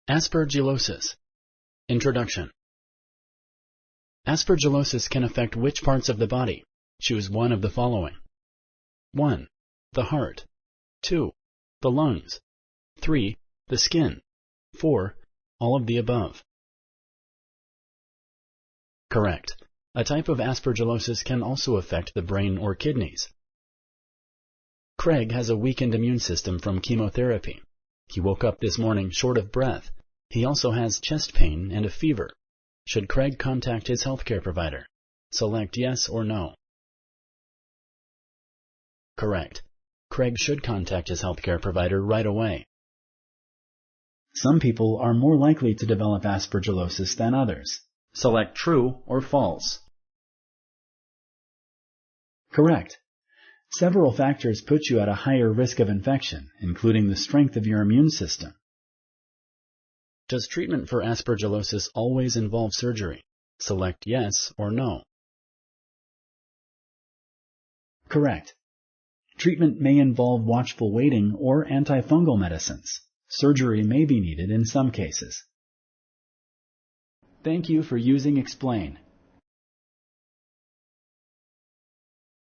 Aspergillosis. Introduction. Aspergillosis can affect which parts of the body? Choose one of the following. 1. The heart. 2. The lungs. 3. The skin. 4. All of the above. Correct. A type of aspergillosis can also affect the brain or kidneys. Craig has a weakened immune system from chemotherapy. He woke up this morning short of breath. He also has chest pain and a fever. Should Craig contact his healthcare provider? Select yes or no. Correct. Craig should contact his healthcare provider right away. Some people are more likely to develop aspergillosis than others. Select true or false. Correct. Several factors put you at a higher risk of infection, including the strength of your immune system. Does treatment for aspergillosis always involve surgery? Select yes or no. Correct. Treatment may involve watchful waiting or antifungal medicines. Surgery may be needed in some cases. Thank you for using Explain.